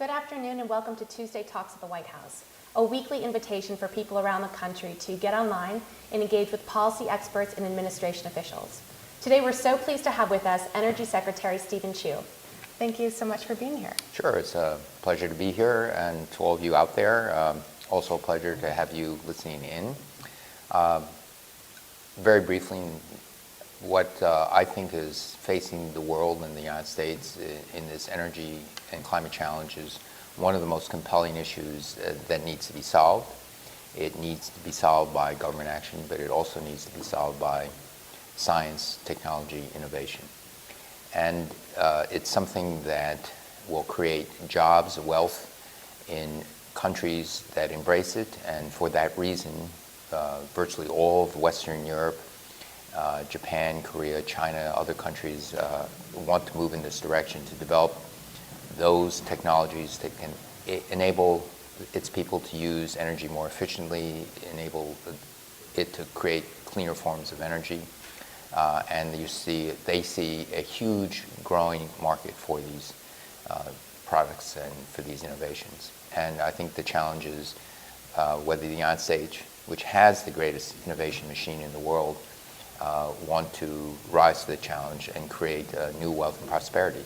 Good afternoon and welcome to Tuesday Talks at the White House, a weekly invitation for people around the country to get online and engage with policy experts and administration officials. Today we're so pleased to have with us Energy Secretary Steven Chu. Thank you so much for being here. Sure, it's a pleasure to be here, and to all of you out there, also a pleasure to have you listening in. Very briefly, what I think is facing the world and the United States in this energy and climate challenge is one of the most compelling issues that needs to be solved. It needs to be solved by government action, but it also needs to be solved by science, technology, innovation. And it's something that will create jobs, wealth in countries that embrace it, and for that reason, virtually all of Western Europe, Japan, Korea, China, other countries want to move in this direction to develop those technologies that can enable its people to use energy more efficiently, enable it to create cleaner forms of energy, and they see a huge growing market for these products and for these innovations. And I think the challenge is whether the United States, which has the greatest innovation machine in the world, want to rise to the challenge and create new wealth and prosperity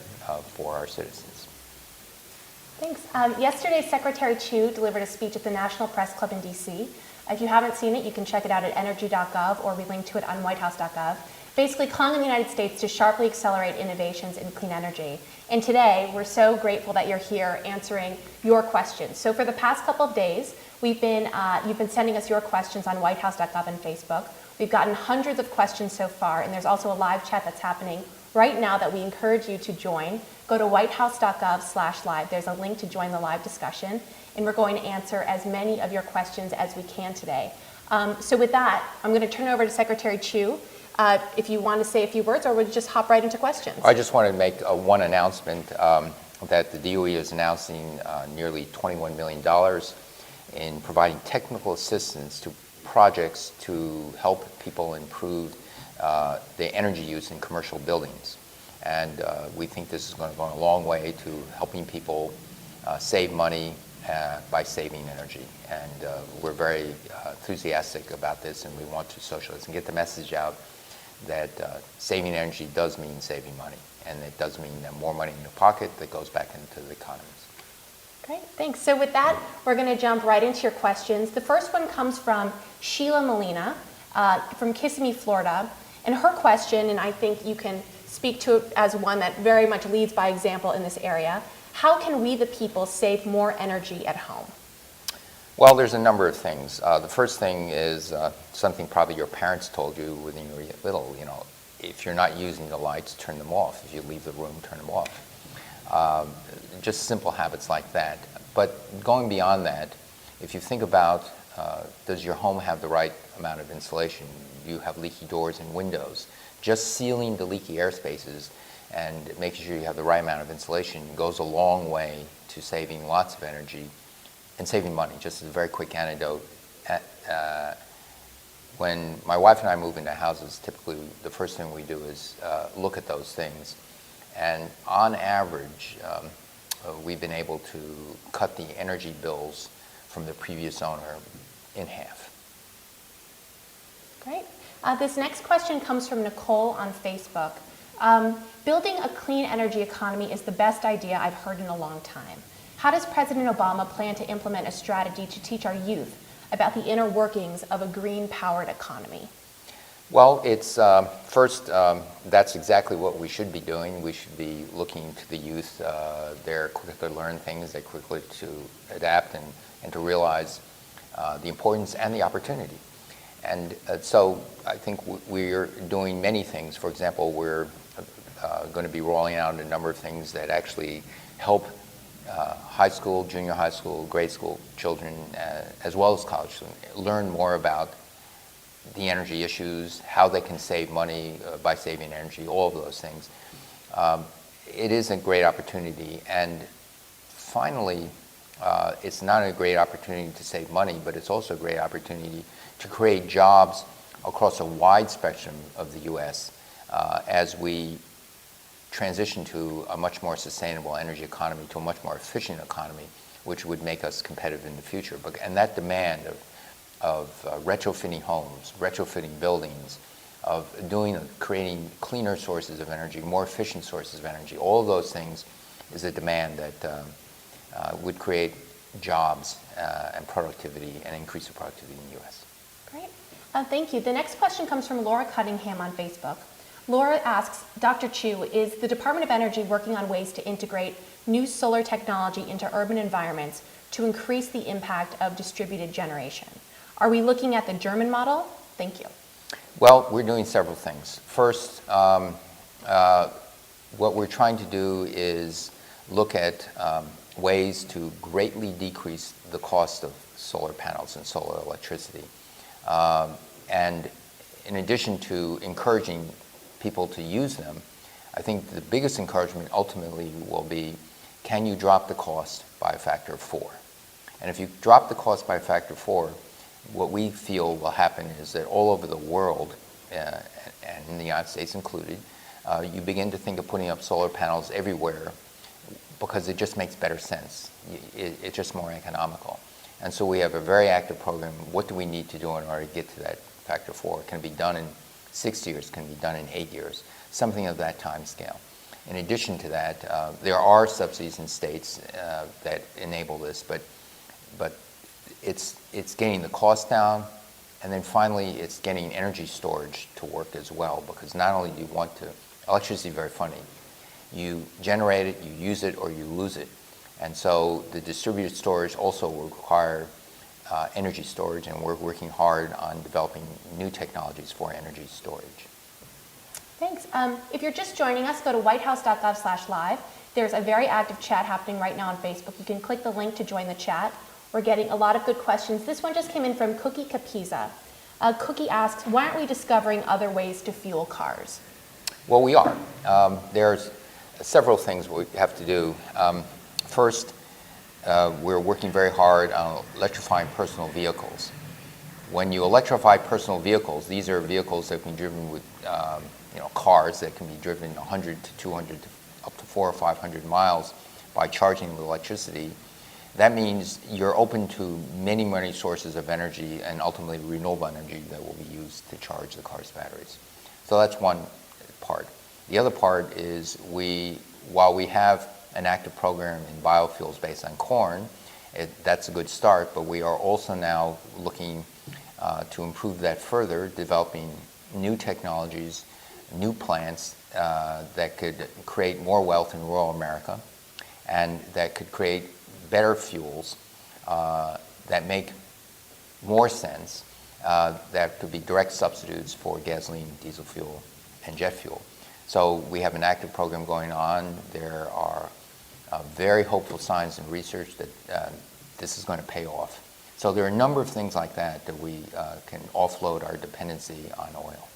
for our citizens. Thanks. Yesterday, Secretary Chu delivered a speech at the National Press Club in D.C. If you haven't seen it, you can check it out at energy.gov, or we link to it on whitehouse.gov, basically calling on the United States to sharply accelerate innovations in clean energy. And today, we're so grateful that you're here answering your questions. So for the past couple of days, you've been sending us your questions on whitehouse.gov and Facebook. We've gotten hundreds of questions so far, and there's also a live chat that's happening right now that we encourage you to join. Go to whitehouse.gov/live. There's a link to join the live discussion, and we're going to answer as many of your questions as we can today. So with that, I'm going to turn it over to Secretary Chu. If you want to say a few words, or would you just hop right into questions? I just wanted to make one announcement that the DOE is announcing nearly $21 million in providing technical assistance to projects to help people improve the energy use in commercial buildings. And we think this is going to go a long way to helping people save money by saving energy. And we're very enthusiastic about this, and we want to socialize and get the message out that saving energy does mean saving money, and it does mean more money in your pocket that goes back into the economies. Great, thanks. So with that, we're going to jump right into your questions. The first one comes from Sheila Molina from Kissimmee, Florida. And her question, and I think you can speak to it as one that very much leads by example in this area: how can we, the people, save more energy at home? Well, there's a number of things. The first thing is something probably your parents told you when you were little. You know, if you're not using the lights, turn them off. If you leave the room, turn them off. Just simple habits like that. But going beyond that, if you think about, does your home have the right amount of insulation? You have leaky doors and windows. Just sealing the leaky air spaces and making sure you have the right amount of insulation goes a long way to saving lots of energy and saving money. Just as a very quick anecdote, when my wife and I move into houses, typically the first thing we do is look at those things. And on average, we've been able to cut the energy bills from the previous owner in half. Great. This next question comes from Nicole on Facebook. Building a clean energy economy is the best idea I've heard in a long time. How does President Obama plan to implement a strategy to teach our youth about the inner workings of a green-powered economy? Well, it's first, that's exactly what we should be doing. We should be looking to the youth. They're quick to learn things, they're quickly to adapt and to realize the importance and the opportunity. And so I think we're doing many things. For example, we're going to be rolling out a number of things that actually help high school, junior high school, grade school children, as well as college students, learn more about the energy issues, how they can save money by saving energy, all of those things. It is a great opportunity. And finally, it's not a great opportunity to save money, but it's also a great opportunity to create jobs across a wide spectrum of the U.S. As we transition to a much more sustainable energy economy, to a much more efficient economy, which would make us competitive in the future. And that demand of retrofitting homes, retrofitting buildings, of creating cleaner sources of energy, more efficient sources of energy, all of those things is a demand that would create jobs and productivity and increase the productivity in the U.S. Great. Thank you. The next question comes from Laura Cunningham on Facebook. Laura asks, Dr. Chu, is the Department of Energy working on ways to integrate new solar technology into urban environments to increase the impact of distributed generation? Are we looking at the German model? Thank you. Well, we're doing several things. First, what we're trying to do is look at ways to greatly decrease the cost of solar panels and solar electricity. And in addition to encouraging people to use them, I think the biggest encouragement ultimately will be, can you drop the cost by a factor of 4? And if you drop the cost by a factor of 4, what we feel will happen is that all over the world, and in the United States included, you begin to think of putting up solar panels everywhere because it just makes better sense. It's just more economical. And so we have a very active program. What do we need to do in order to get to that factor 4? Can it be done in 6 years? Can it be done in 8 years? Something of that time scale. In addition to that, there are subsidies in states that enable this, but it's getting the cost down, and then finally it's getting energy storage to work as well, because not only do you want to, electricity is very funny. You generate it, you use it, or you lose it. And so the distributed storage also will require energy storage, and we're working hard on developing new technologies for energy storage. Thanks. If you're just joining us, go to whitehouse.gov/live. There's a very active chat happening right now on Facebook. You can click the link to join the chat. We're getting a lot of good questions. This one just came in from Cookie Capiza. Cookie asks, why aren't we discovering other ways to fuel cars? Well, we are. There's several things we have to do. First, we're working very hard on electrifying personal vehicles. When you electrify personal vehicles, these are vehicles that can be driven with cars that can be driven 100 to 200 to up to 400 or 500 miles by charging with electricity. That means you're open to many, many sources of energy and ultimately renewable energy that will be used to charge the car's batteries. So that's one part. The other part is while we have an active program in biofuels based on corn, that's a good start, but we are also now looking to improve that further, developing new technologies, new plants that could create more wealth in rural America and that could create better fuels that make more sense, that could be direct substitutes for gasoline, diesel fuel, and jet fuel. So we have an active program going on. There are very hopeful signs and research that this is going to pay off. So there are a number of things like that that we can offload our dependency on oil.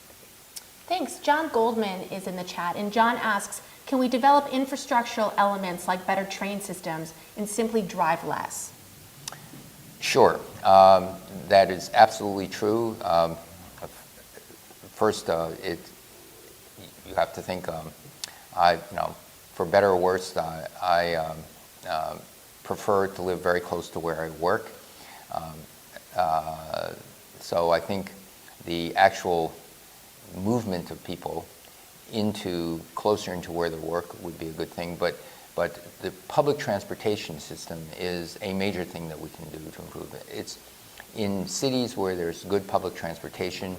Thanks. John Goldman is in the chat, and John asks, can we develop infrastructural elements like better train systems and simply drive less? Sure. That is absolutely true. First, you have to think, for better or worse, I prefer to live very close to where I work. So I think the actual movement of people closer into where they work would be a good thing, but the public transportation system is a major thing that we can do to improve it. It's in cities where there's good public transportation,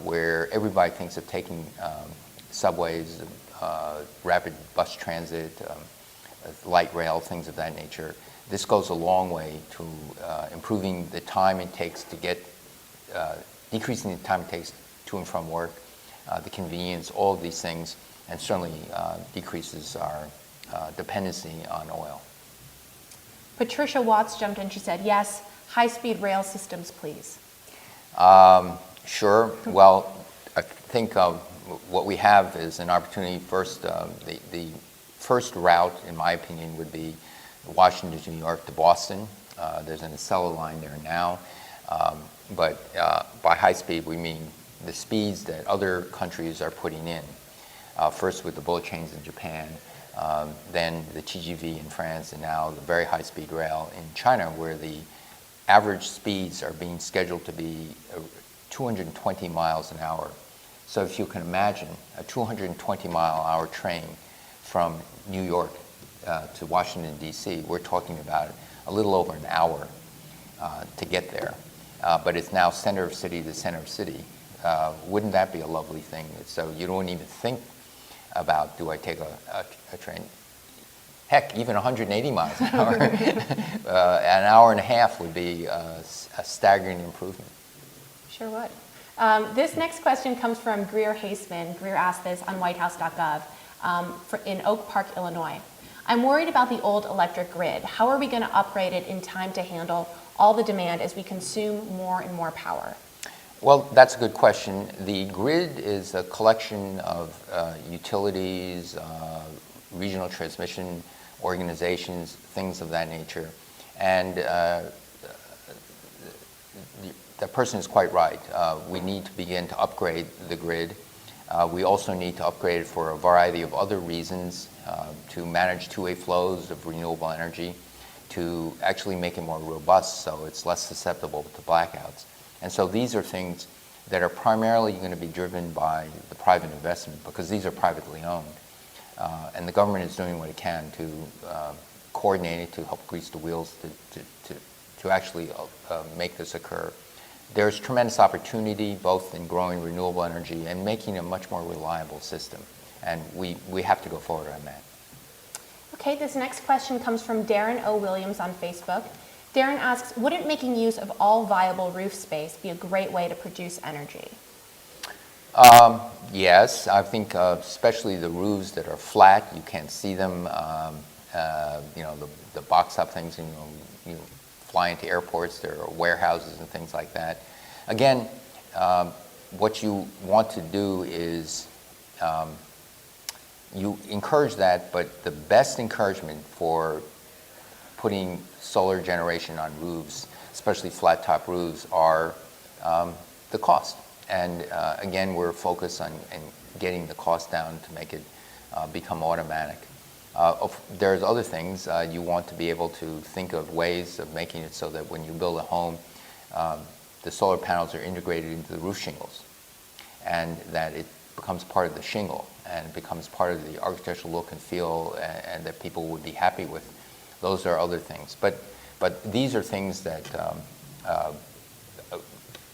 where everybody thinks of taking subways, rapid bus transit, light rail, things of that nature. This goes a long way to improving the time it takes to decreasing the time it takes to and from work, the convenience, all of these things, and certainly decreases our dependency on oil. Patricia Watts jumped in. She said, yes, high-speed rail systems, please. Sure. Well, I think what we have is an opportunity. First, the first route, in my opinion, would be Washington to New York to Boston. There's an Acela line there now. But by high speed, we mean the speeds that other countries are putting in. first with the bullet trains in Japan, then the TGV in France, and now the very high-speed rail in China, where the average speeds are being scheduled to be 220 miles an hour. So if you can imagine a 220-mile-an-hour train from New York to Washington, D.C., we're talking about a little over an hour to get there. But it's now center of city to center of city. Wouldn't that be a lovely thing? So you don't even think about, do I take a train? Heck, even 180 miles an hour. An hour and a half would be a staggering improvement. Sure would. This next question comes from Greer Haseman. Greer asked this on whitehouse.gov in Oak Park, Illinois. I'm worried about the old electric grid. How are we going to upgrade it in time to handle all the demand as we consume more and more power? Well, that's a good question. The grid is a collection of utilities, regional transmission organizations, things of that nature. And the person is quite right. We need to begin to upgrade the grid. We also need to upgrade it for a variety of other reasons, to manage two-way flows of renewable energy, to actually make it more robust so it's less susceptible to blackouts. And so these are things that are primarily going to be driven by the private investment, because these are privately owned. And the government is doing what it can to coordinate it, to help grease the wheels, to actually make this occur. There's tremendous opportunity both in growing renewable energy and making a much more reliable system. And we have to go forward on that. Okay, this next question comes from Darren O. Williams on Facebook. Darren asks, wouldn't making use of all viable roof space be a great way to produce energy? Yes, I think especially the roofs that are flat, you can't see them. The box-up things, you fly into airports, there are warehouses and things like that. Again, what you want to do is you encourage that, but the best encouragement for putting solar generation on roofs, especially flat top roofs, are the cost. And again, we're focused on getting the cost down to make it become automatic. There's other things. You want to be able to think of ways of making it so that when you build a home, the solar panels are integrated into the roof shingles, and that it becomes part of the shingle, and it becomes part of the architectural look and feel, and that people would be happy with. Those are other things. But these are things that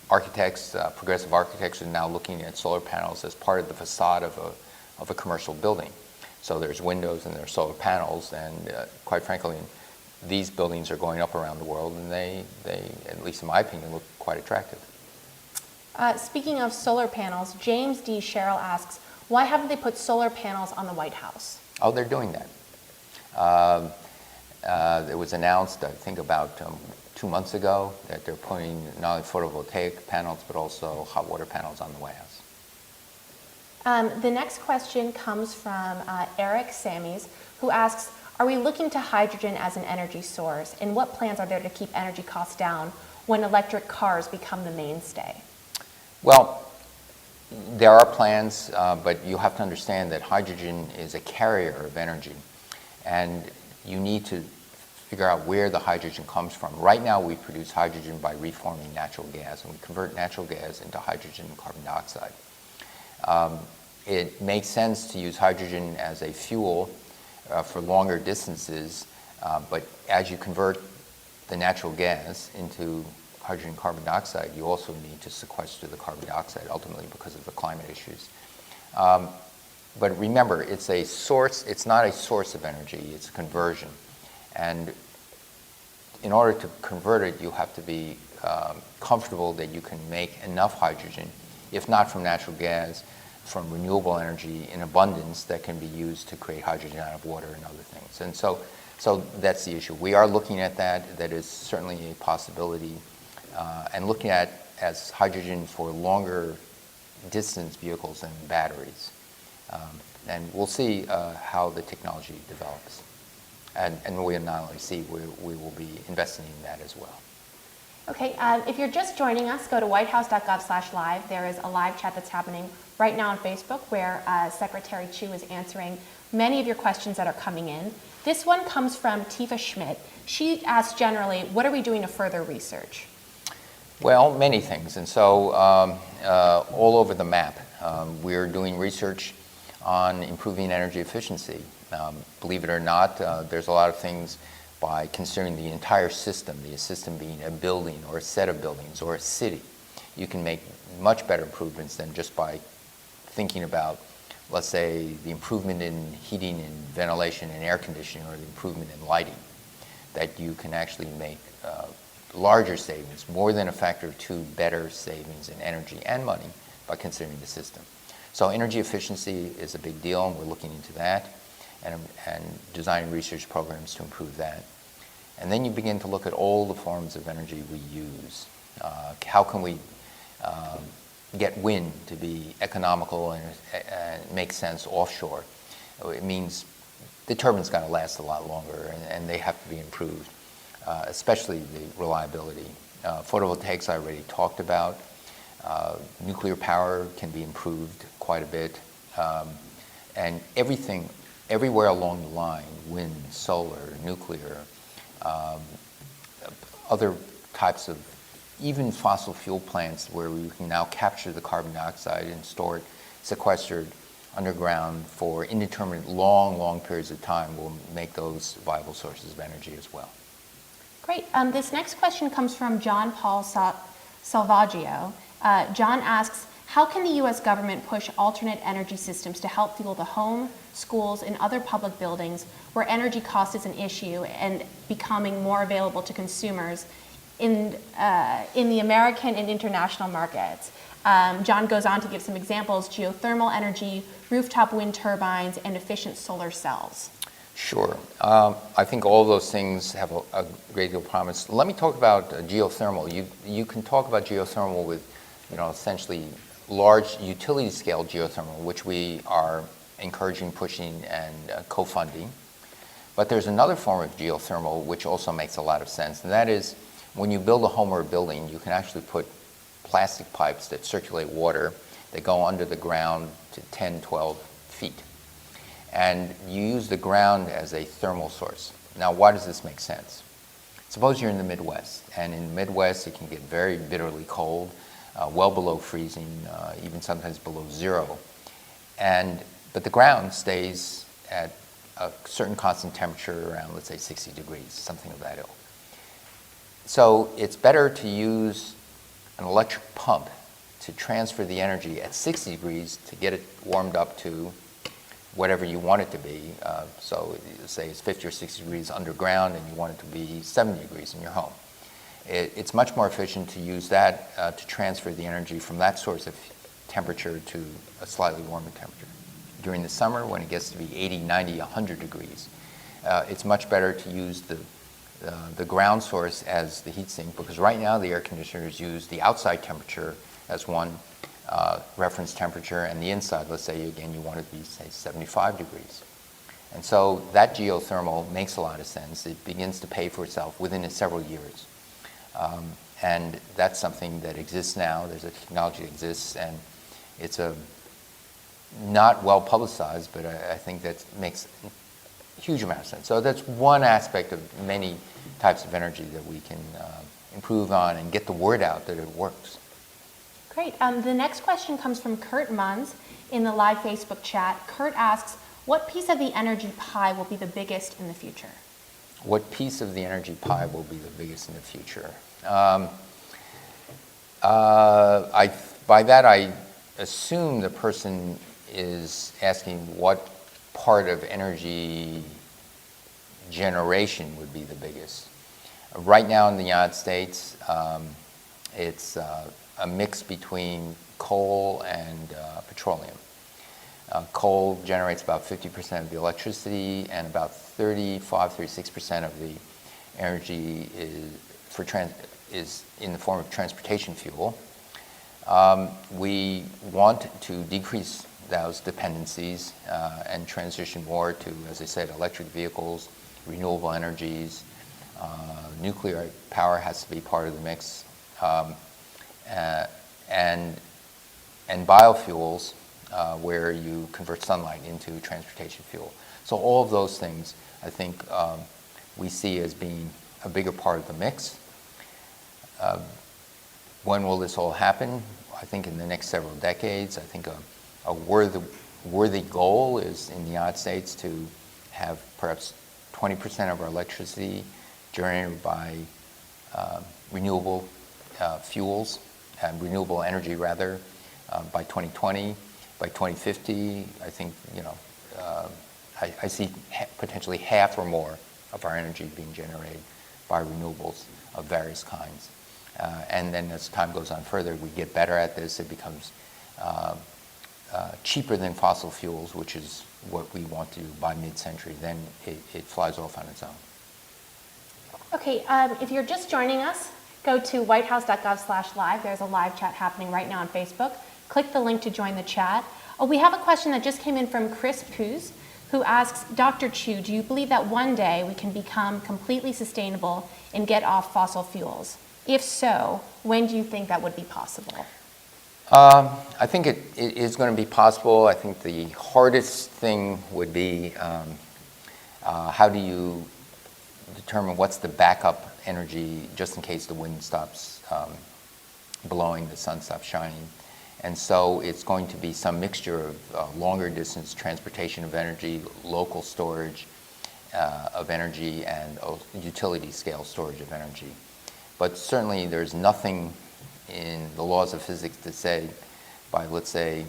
architects, progressive architects, are now looking at solar panels as part of the facade of a commercial building. So there's windows and there's solar panels, and quite frankly, these buildings are going up around the world, and they, at least in my opinion, look quite attractive. Speaking of solar panels, James D. Sherrill asks, why haven't they put solar panels on the White House? Oh, they're doing that. It was announced, I think, about 2 months ago that they're putting not only photovoltaic panels, but also hot water panels on the White House. The next question comes from Eric Sammies, who asks, are we looking to hydrogen as an energy source? And what plans are there to keep energy costs down when electric cars become the mainstay? Well, there are plans, but you have to understand that hydrogen is a carrier of energy. And you need to figure out where the hydrogen comes from. Right now, we produce hydrogen by reforming natural gas, and we convert natural gas into hydrogen and carbon dioxide. It makes sense to use hydrogen as a fuel for longer distances, but as you convert the natural gas into hydrogen and carbon dioxide, you also need to sequester the carbon dioxide, ultimately because of the climate issues. But remember, it's a source, it's not a source of energy, it's a conversion. And in order to convert it, you have to be comfortable that you can make enough hydrogen, if not from natural gas, from renewable energy in abundance that can be used to create hydrogen out of water and other things. And so that's the issue. We are looking at that. That is certainly a possibility. And looking at as hydrogen for longer distance vehicles and batteries. And we'll see how the technology develops. And we'll not only see, we will be investing in that as well. Okay, if you're just joining us, go to whitehouse.gov/live. There is a live chat that's happening right now on Facebook where Secretary Chu is answering many of your questions that are coming in. This one comes from Tifa Schmidt. She asks generally, what are we doing to further research? Well, many things, and so all over the map. We're doing research on improving energy efficiency. Believe it or not, there's a lot of things by considering the entire system, the system being a building or a set of buildings or a city. You can make much better improvements than just by thinking about, let's say, the improvement in heating and ventilation and air conditioning or the improvement in lighting, that you can actually make larger savings, more than a factor of 2 better savings in energy and money by considering the system. So energy efficiency is a big deal, and we're looking into that and designing research programs to improve that. And then you begin to look at all the forms of energy we use. How can we get wind to be economical and make sense offshore? It means the turbine's got to last a lot longer, and they have to be improved, especially the reliability. Photovoltaics I already talked about. Nuclear power can be improved quite a bit. And everywhere along the line, wind, solar, nuclear, other types of, even fossil fuel plants where we can now capture the carbon dioxide and store it sequestered underground for indeterminate long periods of time will make those viable sources of energy as well. Great. This next question comes from John Paul Salvaggio. John asks, how can the U.S. government push alternate energy systems to help fuel the home, schools, and other public buildings where energy cost is an issue and becoming more available to consumers in the American and international markets? John goes on to give some examples: geothermal energy, rooftop wind turbines, and efficient solar cells. Sure. I think all those things have a great deal of promise. Let me talk about geothermal. You can talk about geothermal with, essentially large utility scale geothermal, which we are encouraging, pushing, and co-funding. But there's another form of geothermal which also makes a lot of sense, and that is when you build a home or a building, you can actually put plastic pipes that circulate water that go under the ground to 10, 12 feet. And you use the ground as a thermal source. Now, why does this make sense? Suppose you're in the Midwest, and in the Midwest it can get very bitterly cold, well below freezing, even sometimes below zero. But the ground stays at a certain constant temperature around, let's say, 60 degrees, something of that ilk. So it's better to use an electric pump to transfer the energy at 60 degrees to get it warmed up to whatever you want it to be. So say it's 50 or 60 degrees underground and you want it to be 70 degrees in your home. It's much more efficient to use that to transfer the energy from that source of temperature to a slightly warmer temperature. During the summer, when it gets to be 80, 90, 100 degrees, it's much better to use the ground source as the heat sink, because right now the air conditioners use the outside temperature as one reference temperature, and the inside, let's say again you want it to be, say, 75 degrees. And so that geothermal makes a lot of sense. It begins to pay for itself within several years. And that's something that exists now. There's a technology that exists, and it's not well publicized, but I think that makes a huge amount of sense. So that's one aspect of many types of energy that we can improve on and get the word out that it works. Great. The next question comes from Kurt Munz in the live Facebook chat. Kurt asks, what piece of the energy pie will be the biggest in the future? What piece of the energy pie will be the biggest in the future? By that I assume the person is asking what part of energy generation would be the biggest. Right now in the United States, it's a mix between coal and petroleum. Coal generates about 50% of the electricity, and about 36% of the energy is in the form of transportation fuel. We want to decrease those dependencies and transition more to, as I said, electric vehicles, renewable energies, Nuclear power has to be part of the mix. And biofuels, where you convert sunlight into transportation fuel. So all of those things, I think, we see as being a bigger part of the mix. When will this all happen? I think in the next several decades. I think a worthy goal is in the United States to have perhaps 20% of our electricity generated by renewable fuels and renewable energy, rather, by 2020. By 2050, I think, I see potentially half or more of our energy being generated by renewables of various kinds. And then as time goes on further, we get better at this. It becomes cheaper than fossil fuels, which is what we want to do by mid-century. Then it flies off on its own. Okay, if you're just joining us, go to whitehouse.gov/live. There's a live chat happening right now on Facebook. Click the link to join the chat. Oh, we have a question that just came in from Chris Puz, who asks, Dr. Chu, do you believe that one day we can become completely sustainable and get off fossil fuels? If so, when do you think that would be possible? I think it is going to be possible. I think the hardest thing would be how do you determine what's the backup energy just in case the wind stops blowing, the sun stops shining. And so it's going to be some mixture of longer distance transportation of energy, local storage of energy, and utility scale storage of energy. But certainly there's nothing in the laws of physics to say by, let's say,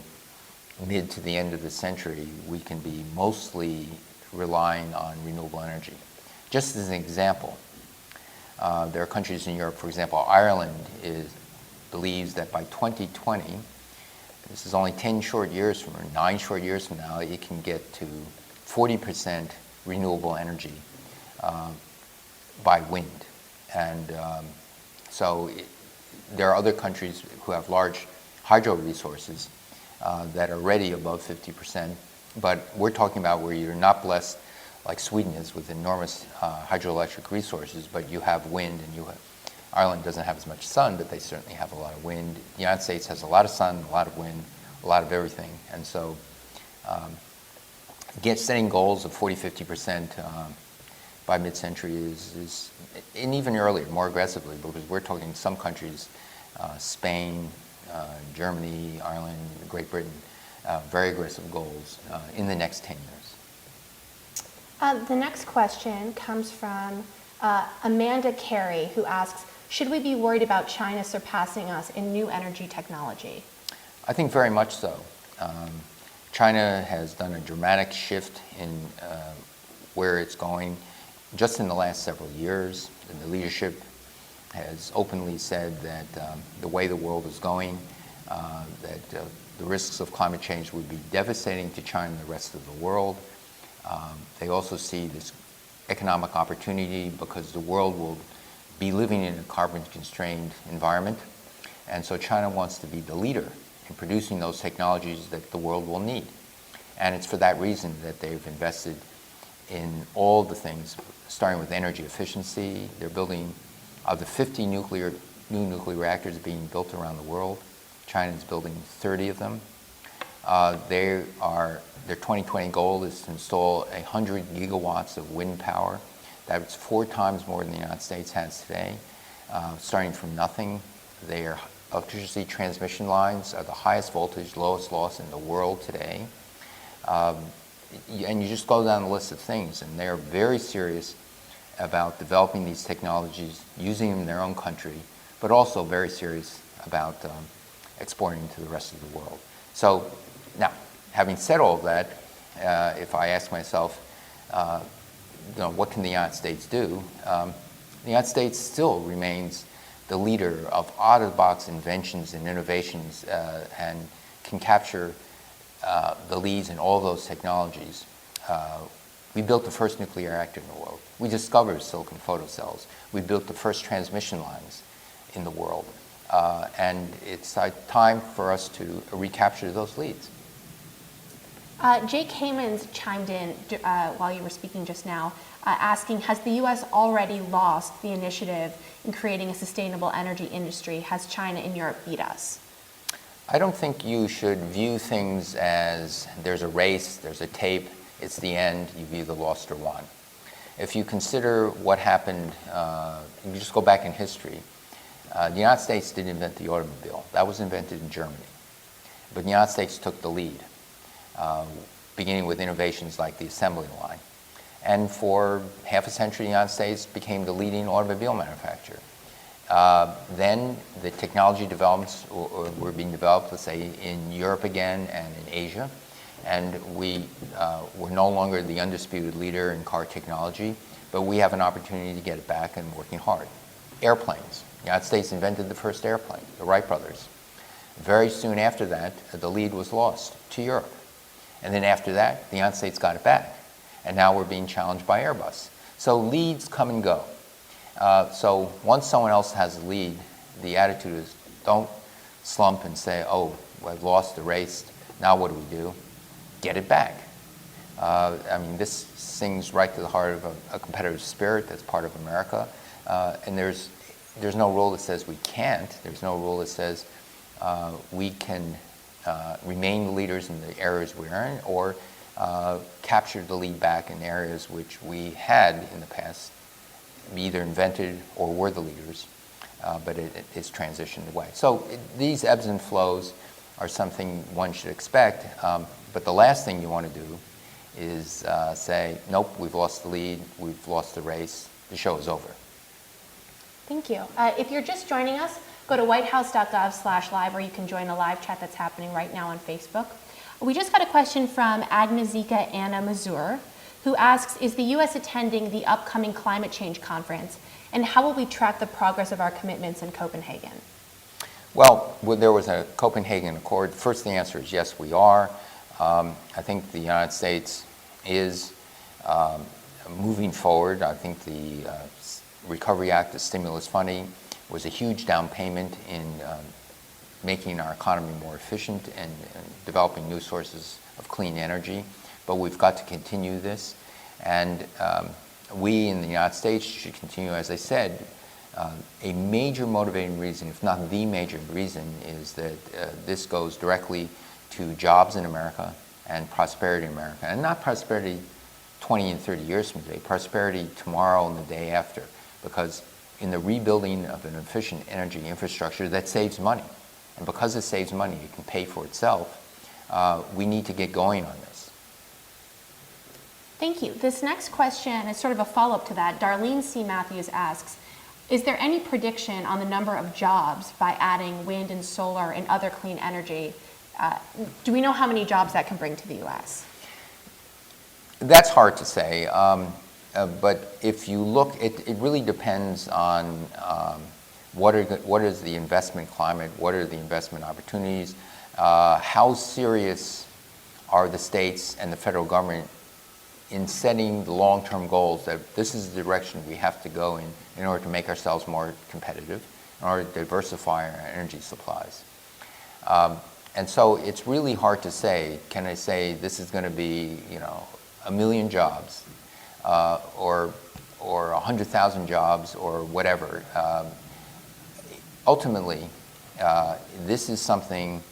mid to the end of the century, we can be mostly relying on renewable energy. Just as an example, there are countries in Europe, for example, Ireland believes that by 2020, this is only 10 short years from, or 9 short years from now, it can get to 40% renewable energy by wind. And there are other countries who have large hydro resources that are already above 50%, but we're talking about where you're not blessed like Sweden is with enormous hydroelectric resources, but you have wind, and Ireland doesn't have as much sun, but they certainly have a lot of wind. The United States has a lot of sun, a lot of wind, a lot of everything. And so setting goals of 40-50% by mid-century is, and even earlier, more aggressively, because we're talking some countries, Spain, Germany, Ireland, Great Britain, very aggressive goals in the next 10 years. The next question comes from Amanda Carey, who asks, should we be worried about China surpassing us in new energy technology? I think very much so. China has done a dramatic shift in where it's going just in the last several years. And the leadership has openly said that the way the world is going, that the risks of climate change would be devastating to China and the rest of the world. They also see this economic opportunity because the world will be living in a carbon-constrained environment. And so China wants to be the leader in producing those technologies that the world will need. And it's for that reason that they've invested in all the things, starting with energy efficiency. They're building, of the 50 new nuclear reactors being built around the world, China is building 30 of them. Their 2020 goal is to install 100 gigawatts of wind power. That's 4 times more than the United States has today, starting from nothing. Their electricity transmission lines are the highest voltage, lowest loss in the world today. And you just go down the list of things, and they're very serious about developing these technologies, using them in their own country, but also very serious about exporting to the rest of the world. So now, having said all of that, if I ask myself, what can the United States do? The United States still remains the leader of out-of-the-box inventions and innovations and can capture the leads in all those technologies. We built the first nuclear reactor in the world. We discovered silicon photocells. We built the first transmission lines in the world. And it's time for us to recapture those leads. Jake Hammonds chimed in while you were speaking just now. asking, has the U.S. already lost the initiative in creating a sustainable energy industry? Has China and Europe beat us? I don't think you should view things as there's a race, there's a tape, it's the end, you've either lost or won. If you consider what happened, you just go back in history, the United States didn't invent the automobile. That was invented in Germany. But the United States took the lead, beginning with innovations like the assembly line. And for half a century, the United States became the leading automobile manufacturer. Then the technology developments were being developed, let's say, in Europe again and in Asia. And we were no longer the undisputed leader in car technology, but we have an opportunity to get it back and working hard. Airplanes. The United States invented the first airplane, the Wright brothers. Very soon after that, the lead was lost to Europe. And then after that, the United States got it back. And now we're being challenged by Airbus. So leads come and go. So once someone else has the lead, the attitude is don't slump and say, oh, I've lost the race, now what do? Get it back. I mean, this sings right to the heart of a competitive spirit that's part of America. And there's no rule that says we can't. There's no rule that says we can remain the leaders in the areas we're in or capture the lead back in areas which we had in the past either invented or were the leaders, but it's transitioned away. So these ebbs and flows are something one should expect, but the last thing you want to do is say, nope, we've lost the lead, we've lost the race, the show is over. Thank you. If you're just joining us, go to whitehouse.gov/live, or you can join a live chat that's happening right now on Facebook. We just got a question from Agnazika Anna Mazur, who asks, is the U.S. attending the upcoming climate change conference, and how will we track the progress of our commitments in Copenhagen? Well, there was a Copenhagen Accord. First, the answer is yes, we are. I think the United States is moving forward. I think the Recovery Act, the stimulus funding, was a huge down payment in making our economy more efficient and developing new sources of clean energy. But we've got to continue this. And we in the United States should continue, as I said, a major motivating reason, if not the major reason, is that this goes directly to jobs in America and prosperity in America. And not prosperity 20 and 30 years from today, prosperity tomorrow and the day after. Because in the rebuilding of an efficient energy infrastructure that saves money, and because it saves money, it can pay for itself, we need to get going on this. Thank you. This next question is sort of a follow-up to that. Darlene C. Matthews asks, is there any prediction on the number of jobs by adding wind and solar and other clean energy? Do we know how many jobs that can bring to the U.S.? That's hard to say. But if you look, it really depends on what is the investment climate, what are the investment opportunities, how serious are the states and the federal government in setting the long-term goals that this is the direction we have to go in order to make ourselves more competitive, in order to diversify our energy supplies. And so it's really hard to say, can I say this is going to be, 1 million jobs or 100,000 jobs or whatever. Ultimately, this is something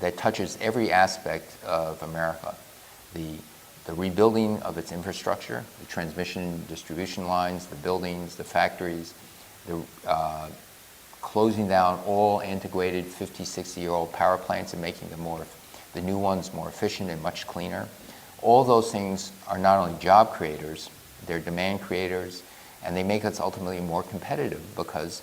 that touches every aspect of America. The rebuilding of its infrastructure, the transmission distribution lines, the buildings, the factories, the closing down all antiquated 50, 60-year-old power plants and making them the new ones more efficient and much cleaner. All those things are not only job creators, they're demand creators, and they make us ultimately more competitive because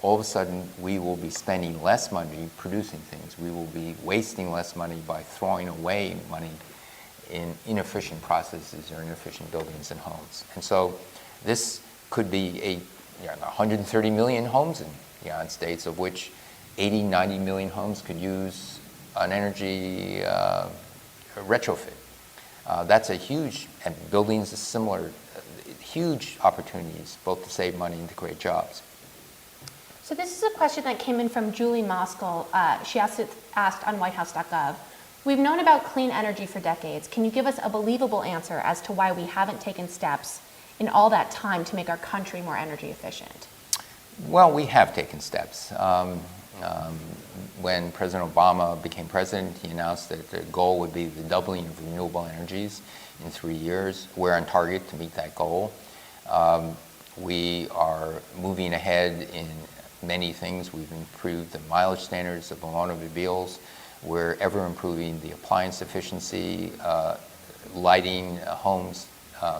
all of a sudden we will be spending less money producing things. We will be wasting less money by throwing away money in inefficient processes or inefficient buildings and homes. And so this could be 130 million homes in the United States, of which 80, 90 million homes could use an energy retrofit. That's a huge, and buildings are similar, huge opportunities both to save money and to create jobs. So this is a question that came in from Julie Moskal. She asked on whitehouse.gov. We've known about clean energy for decades. Can you give us a believable answer as to why we haven't taken steps in all that time to make our country more energy efficient? Well, we have taken steps. When President Obama became president, he announced that the goal would be the doubling of renewable energies in 3 years. We're on target to meet that goal. We are moving ahead in many things. We've improved the mileage standards of automobiles. We're ever improving the appliance efficiency, lighting, homes,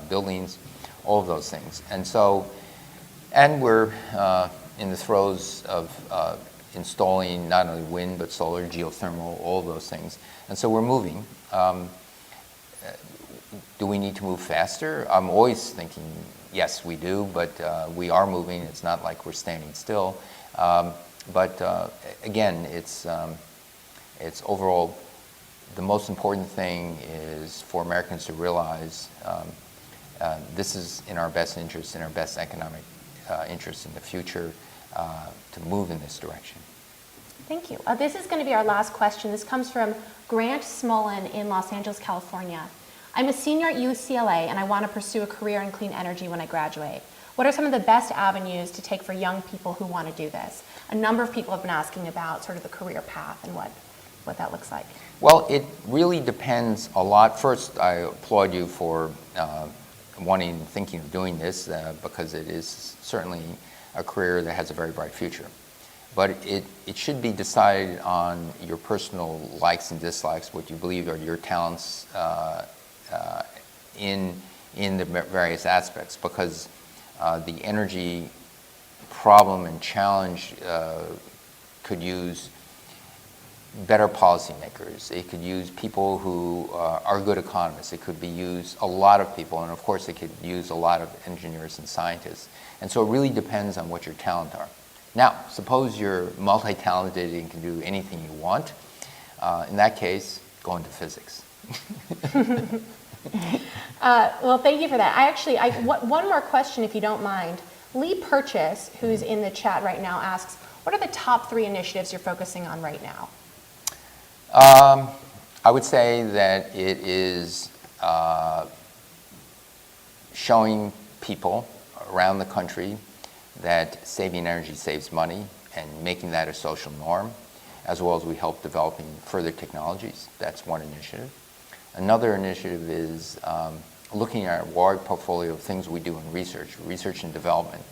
buildings, all of those things. And we're in the throes of installing not only wind but solar, geothermal, all of those things. And so we're moving. Do we need to move faster? I'm always thinking, yes, we do, but we are moving. It's not like we're standing still. Again, it's overall, the most important thing is for Americans to realize this is in our best interest, in our best economic interest in the future, to move in this direction. Thank you. This is going to be our last question. This comes from Grant Smolin in Los Angeles, California. I'm a senior at UCLA and I want to pursue a career in clean energy when I graduate. What are some of the best avenues to take for young people who want to do this? A number of people have been asking about sort of the career path and what that looks like. Well, it really depends a lot. First, I applaud you for thinking of doing this because it is certainly a career that has a very bright future. But it should be decided on your personal likes and dislikes, what you believe are your talents in the various aspects, because the energy problem and challenge could use better policymakers. It could use people who are good economists. It could use a lot of people, and of course it could use a lot of engineers and scientists. And so it really depends on what your talents are. Now, suppose you're multi-talented and can do anything you want. In that case, go into physics. Well, thank you for that. One more question, if you don't mind. Lee Purchase, who's in the chat right now, asks, what are the top 3 initiatives you're focusing on right now? I would say that it is showing people around the country that saving energy saves money and making that a social norm, as well as we help developing further technologies. That's one initiative. Another initiative is looking at a wide portfolio of things we do in research and development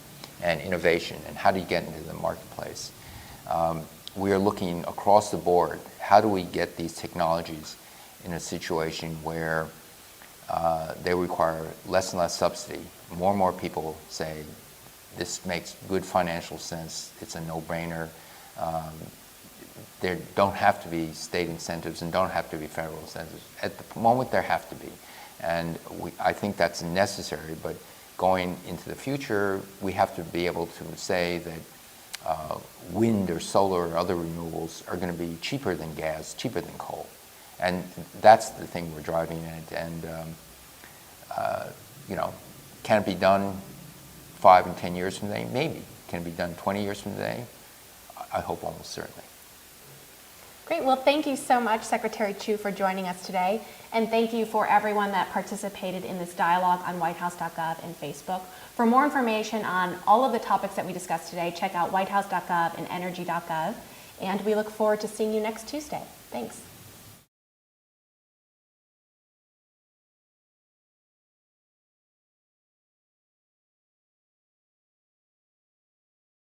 and innovation, and how do you get into the marketplace. We are looking across the board, how do we get these technologies in a situation where they require less and less subsidy. More and more people say, this makes good financial sense, it's a no-brainer. There don't have to be state incentives and don't have to be federal incentives. At the moment, there have to be. And I think that's necessary, but going into the future, we have to be able to say that wind or solar or other renewables are going to be cheaper than gas, cheaper than coal. And that's the thing we're driving at. And, can it be done 5 and 10 years from today? Maybe. Can it be done 20 years from today? I hope almost certainly. Great. Well, thank you so much, Secretary Chu, for joining us today. And thank you for everyone that participated in this dialogue on whitehouse.gov and Facebook. For more information on all of the topics that we discussed today, check out whitehouse.gov and energy.gov. And we look forward to seeing you next Tuesday. Thanks.